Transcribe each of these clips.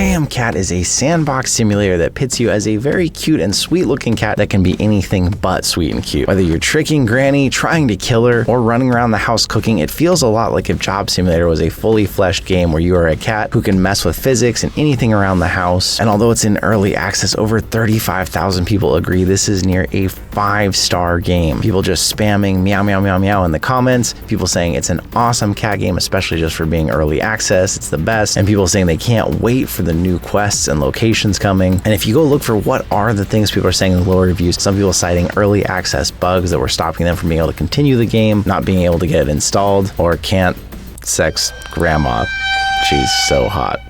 I Am Cat is a sandbox simulator that pits you as a very cute and sweet looking cat that can be anything but sweet and cute. Whether you're tricking Granny, trying to kill her, or running around the house cooking, it feels a lot like if Job Simulator was a fully fleshed game where you are a cat who can mess with physics and anything around the house. And although it's in early access, over 35,000 people agree this is near a 5-star game. People just spamming meow meow meow meow in the comments, people saying it's an awesome cat game, especially just for being early access, it's the best, and people saying they can't wait for the new quests and locations coming. And if you go look for what are the things people are saying in the lower reviews, some people citing early access bugs that were stopping them from being able to continue the game, not being able to get it installed, or can't sex grandma. She's so hot.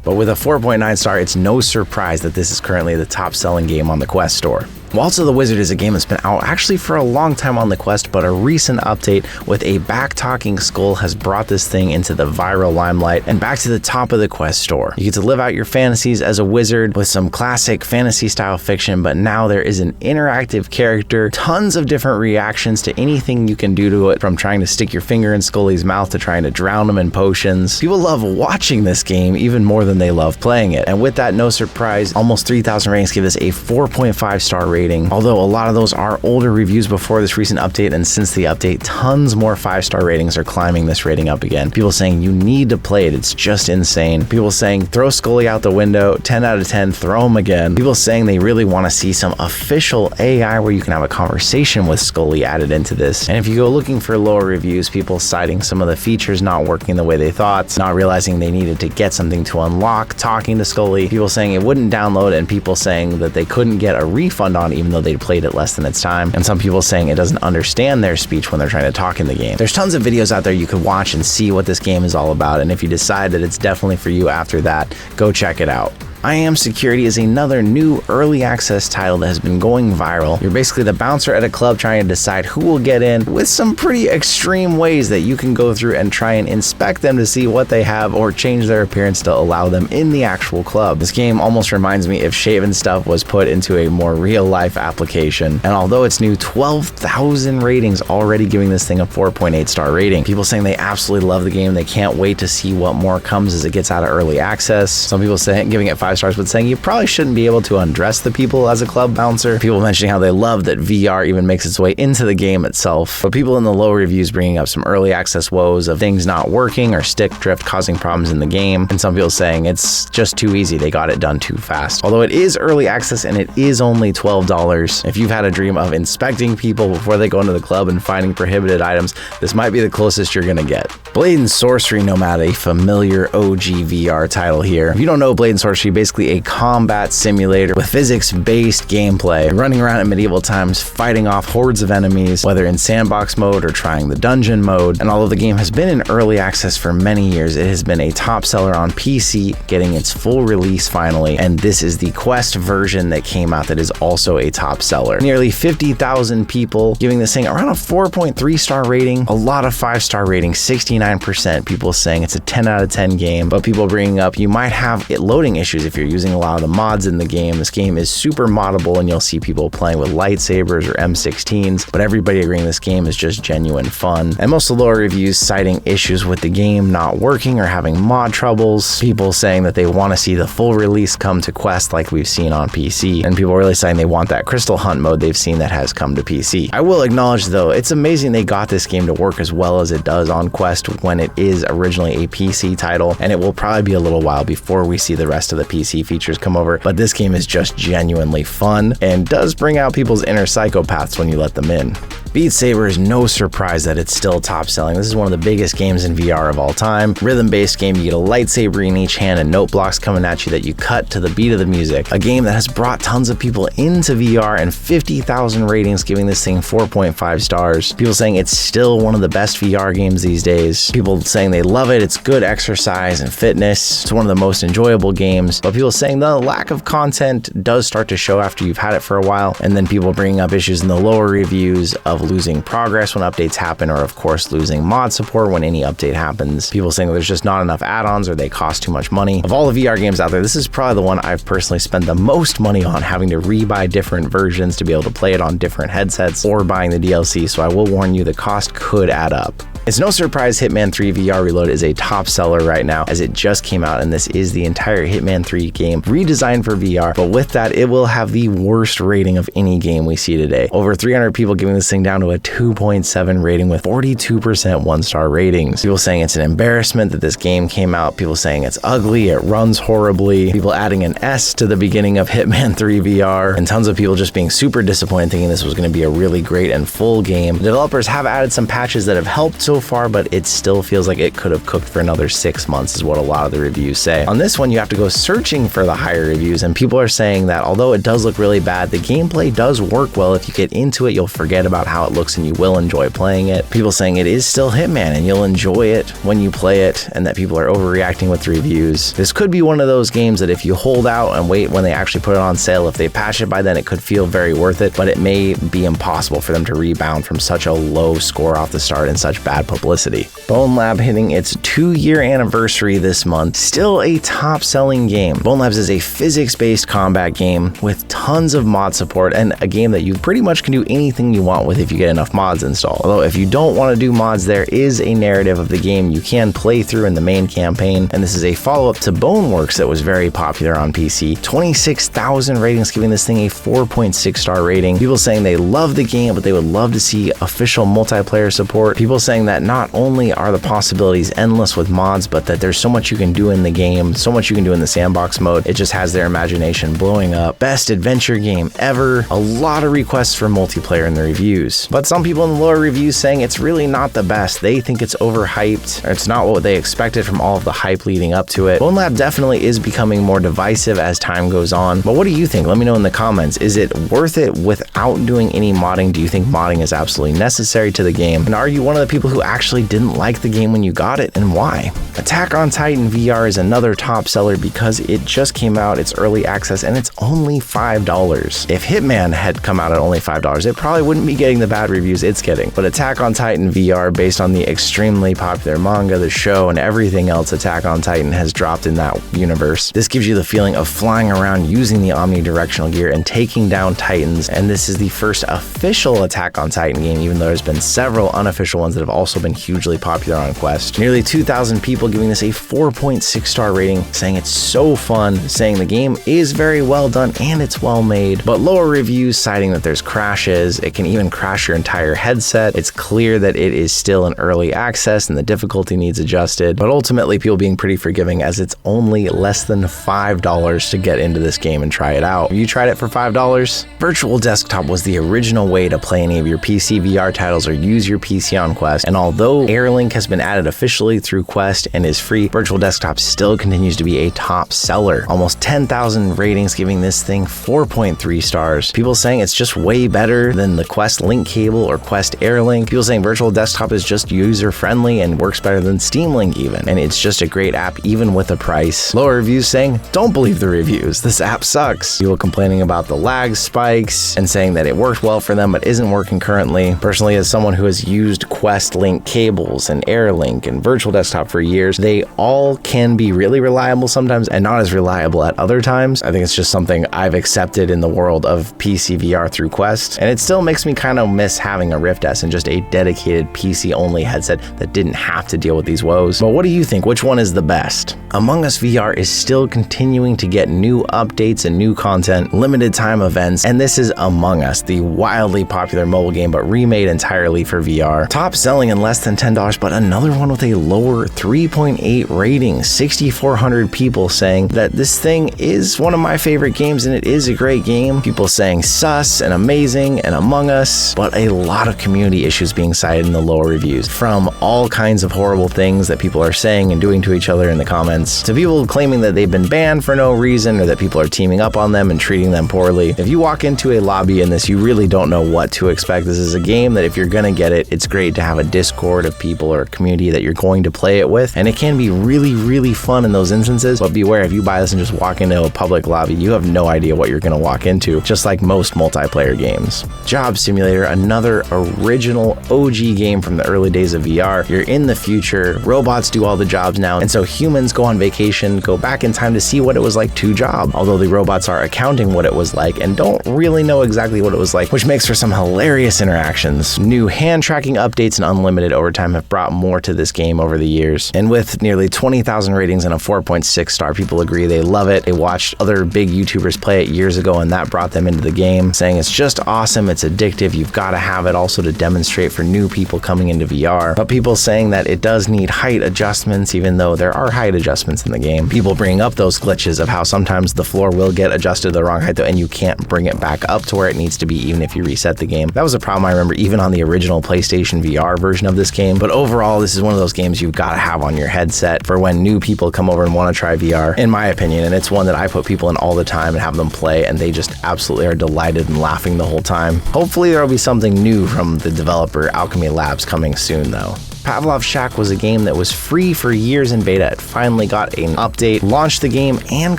But with a 4.9 star, it's no surprise that this is currently the top selling game on the Quest store. Waltz of the Wizard is a game that's been out actually for a long time on the Quest, but a recent update with a back-talking skull has brought this thing into the viral limelight and back to the top of the Quest store. You get to live out your fantasies as a wizard with some classic fantasy-style fiction, but now there is an interactive character, tons of different reactions to anything you can do to it, from trying to stick your finger in Scully's mouth to trying to drown him in potions. People love watching this game even more than they love playing it, and with that, no surprise, almost 3,000 ratings give this a 4.5 star rating. Although a lot of those are older reviews before this recent update, and since the update, tons more 5-star ratings are climbing this rating up again. People saying you need to play it, it's just insane. People saying throw Scully out the window, 10 out of 10, throw him again. People saying they really want to see some official AI where you can have a conversation with Scully added into this. And if you go looking for lower reviews, people citing some of the features not working the way they thought, not realizing they needed to get something to unlock talking to Scully, people saying it wouldn't download, and people saying that they couldn't get a refund on even though they played it less than its time, and some people saying it doesn't understand their speech when they're trying to talk in the game. There's tons of videos out there you could watch and see what this game is all about, and if you decide that it's definitely for you after that, go check it out. I Am Security is another new early access title that has been going viral. You're basically the bouncer at a club trying to decide who will get in, with some pretty extreme ways that you can go through and try and inspect them to see what they have or change their appearance to allow them in the actual club. This game almost reminds me if Shaven Stuff was put into a more real-life application. And although it's new, 12,000 ratings already giving this thing a 4.8 star rating. People saying they absolutely love the game, they can't wait to see what more comes as it gets out of early access. Some people saying giving it 5 stars, but saying you probably shouldn't be able to undress the people as a club bouncer. People mentioning how they love that VR even makes its way into the game itself. But people in the low reviews bringing up some early access woes of things not working or stick drift causing problems in the game. And some people saying it's just too easy, they got it done too fast. Although it is early access and it is only $12, if you've had a dream of inspecting people before they go into the club and finding prohibited items, this might be the closest you're gonna get. Blade and Sorcery Nomad, a familiar OG VR title here. If you don't know Blade and Sorcery, basically a combat simulator with physics-based gameplay, running around in medieval times, fighting off hordes of enemies, whether in sandbox mode or trying the dungeon mode. And although the game has been in early access for many years, it has been a top seller on PC, getting its full release finally, and this is the Quest version that came out that is also a top seller. Nearly 50,000 people giving this thing around a 4.3 star rating, a lot of 5-star ratings, 69%. People saying it's a 10 out of 10 game, but people bringing up you might have loading issues if you're using a lot of the mods in the game. This game is super moddable, and you'll see people playing with lightsabers or M16s, but everybody agreeing this game is just genuine fun. And most of the lower reviews citing issues with the game not working or having mod troubles. People saying that they want to see the full release come to Quest like we've seen on PC, and people really saying they want that Crystal Hunt mode they've seen that has come to PC. I will acknowledge though, it's amazing they got this game to work as well as it does on Quest when it is originally a PC title, and it will probably be a little while before we see the rest of the PC features come over, but this game is just genuinely fun and does bring out people's inner psychopaths when you let them in. Beat Saber is no surprise that it's still top selling. This is one of the biggest games in VR of all time. Rhythm-based game, you get a lightsaber in each hand and note blocks coming at you that you cut to the beat of the music. A game that has brought tons of people into VR, and 50,000 ratings giving this thing 4.5 stars. People saying it's still one of the best VR games these days. People saying they love it, it's good exercise and fitness. It's one of the most enjoyable games, but people saying the lack of content does start to show after you've had it for a while, and then people bringing up issues in the lower reviews of losing progress when updates happen, or of course losing mod support when any update happens. People saying there's just not enough add-ons or they cost too much money. Of all the VR games out there, this is probably the one I've personally spent the most money on, having to rebuy different versions to be able to play it on different headsets or buying the DLC, so I will warn you the cost could add up. It's no surprise Hitman 3 VR Reload is a top seller right now, as it just came out, and this is the entire Hitman 3 game redesigned for VR, but with that, it will have the worst rating of any game we see today. Over 300 people giving this thing down to a 2.7 rating with 42% one-star ratings. People saying it's an embarrassment that this game came out. People saying it's ugly, it runs horribly. People adding an S to the beginning of Hitman 3 VR, and tons of people just being super disappointed thinking this was going to be a really great and full game. The developers have added some patches that have helped so far, but it still feels like it could have cooked for another 6 months is what a lot of the reviews say. On this one, you have to go searching for the higher reviews, and people are saying that although it does look really bad, the gameplay does work well. If you get into it, you'll forget about how it looks and you will enjoy playing it. People saying it is still Hitman and you'll enjoy it when you play it, and that people are overreacting with reviews. This could be one of those games that if you hold out and wait when they actually put it on sale, if they patch it by then, it could feel very worth it, but it may be impossible for them to rebound from such a low score off the start and such bad publicity. Bonelab hitting its 2-year anniversary this month. Still a top-selling game. Bonelabs is a physics-based combat game with tons of mod support, and a game that you pretty much can do anything you want with if you get enough mods installed. Although if you don't want to do mods, there is a narrative of the game you can play through in the main campaign, and this is a follow-up to Boneworks that was very popular on PC. 26,000 ratings, giving this thing a 4.6 star rating. People saying they love the game, but they would love to see official multiplayer support. People saying that not only are the possibilities endless with mods, but that there's so much you can do in the game, so much you can do in the sandbox mode. It just has their imagination blowing up. Best adventure game ever. A lot of requests for multiplayer in the reviews. But some people in the lower reviews saying it's really not the best. They think it's overhyped, or it's not what they expected from all of the hype leading up to it. Bonelab definitely is becoming more divisive as time goes on. But what do you think? Let me know in the comments. Is it worth it without doing any modding? Do you think modding is absolutely necessary to the game? And are you one of the people who actually didn't like the game when you got it, and why? Attack on Titan VR is another top seller because it just came out, it's early access, and it's only $5. If Hitman had come out at only $5, it probably wouldn't be getting the bad reviews it's getting. But Attack on Titan VR, based on the extremely popular manga, the show, and everything else Attack on Titan has dropped in that universe, this gives you the feeling of flying around using the omnidirectional gear and taking down titans, and this is the first official Attack on Titan game, even though there's been several unofficial ones that have also been hugely popular on Quest. Nearly 2,000 people giving this a 4.6 star rating, saying it's so fun, saying the game is very well done and it's well made, but lower reviews citing that there's crashes, it can even crash your entire headset. It's clear that it is still in early access and the difficulty needs adjusted, but ultimately people being pretty forgiving as it's only less than $5 to get into this game and try it out. Have you tried it for $5? Virtual Desktop was the original way to play any of your PCVR titles or use your PC on Quest, and although AirLink has been added officially through Quest and is free, Virtual Desktop still continues to be a top seller. Almost 10,000 ratings, giving this thing 4.3 stars. People saying it's just way better than the Quest Link cable or Quest AirLink. People saying Virtual Desktop is just user-friendly and works better than Steam Link even, and it's just a great app even with a price. Lower reviews saying, don't believe the reviews, this app sucks. People complaining about the lag spikes and saying that it worked well for them but isn't working currently. Personally, as someone who has used Quest Link cables and AirLink and Virtual Desktop for years, they all can be really reliable sometimes and not as reliable at other times. I think it's just something I've accepted in the world of PCVR through Quest, and it still makes me kind of miss having a Rift S and just a dedicated PC-only headset that didn't have to deal with these woes. But what do you think? Which one is the best? Among Us VR is still continuing to get new updates and new content, limited time events, and this is Among Us, the wildly popular mobile game but remade entirely for VR. Top selling in less than $10, but another one with a lower 3.8 rating. 6,400 people saying that this thing is one of my favorite games and it is a great game. People saying sus and amazing and Among Us, but a lot of community issues being cited in the lower reviews, from all kinds of horrible things that people are saying and doing to each other in the comments, to people claiming that they've been banned for no reason or that people are teaming up on them and treating them poorly. If you walk into a lobby in this, you really don't know what to expect. This is a game that if you're gonna get it, it's great to have a Discord of people or a community that you're going to play it with, and it can be really fun in those instances, but beware, if you buy this and just walk into a public lobby, you have no idea what you're gonna walk into, just like most multiplayer games. Job Simulator, another original OG game from the early days of VR. You're in the future, robots do all the jobs now, and so humans go on vacation, go back in time to see what it was like to job, although the robots are accounting what it was like and don't really know exactly what it was like, which makes for some hilarious interactions. New hand tracking updates and unlimited limited overtime have brought more to this game over the years. And with nearly 20,000 ratings and a 4.6 star, people agree they love it. They watched other big YouTubers play it years ago, and that brought them into the game, saying it's just awesome, it's addictive, you've got to have it also to demonstrate for new people coming into VR. But people saying that it does need height adjustments, even though there are height adjustments in the game. People bringing up those glitches of how sometimes the floor will get adjusted to the wrong height though, and you can't bring it back up to where it needs to be even if you reset the game. That was a problem I remember even on the original PlayStation VR version of this game. But overall, this is one of those games you've got to have on your headset for when new people come over and want to try VR, in my opinion. And it's one that I put people in all the time and have them play, and they just absolutely are delighted and laughing the whole time. Hopefully there will be something new from the developer Alchemy Labs coming soon though. Pavlov Shack was a game that was free for years in beta. It finally got an update, launched the game, and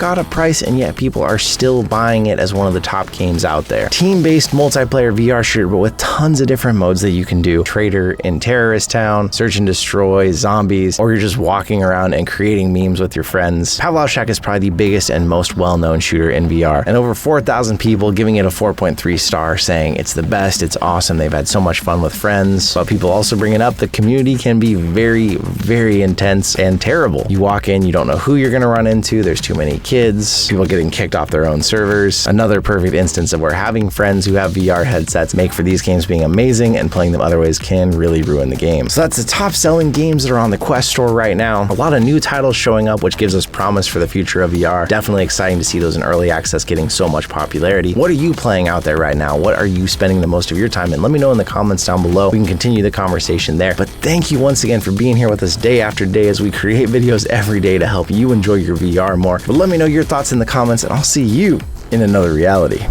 got a price, and yet people are still buying it as one of the top games out there. Team-based multiplayer VR shooter, but with tons of different modes that you can do. Trader in Terrorist Town, Search and Destroy, Zombies, or you're just walking around and creating memes with your friends. Pavlov Shack is probably the biggest and most well-known shooter in VR, and over 4,000 people giving it a 4.3 star, saying it's the best, it's awesome, they've had so much fun with friends. But people also bringing up the community can be very, very intense and terrible. You walk in, you don't know who you're gonna run into, there's too many kids, people getting kicked off their own servers. Another perfect instance of where having friends who have VR headsets make for these games being amazing, and playing them other ways can really ruin the game. So that's the top selling games that are on the Quest store right now. A lot of new titles showing up, which gives us promise for the future of VR. Definitely exciting to see those in early access getting so much popularity. What are you playing out there right now? What are you spending the most of your time in? Let me know in the comments down below. We can continue the conversation there. But thank you once again for being here with us day after day as we create videos every day to help you enjoy your VR more. But let me know your thoughts in the comments, and I'll see you in another reality.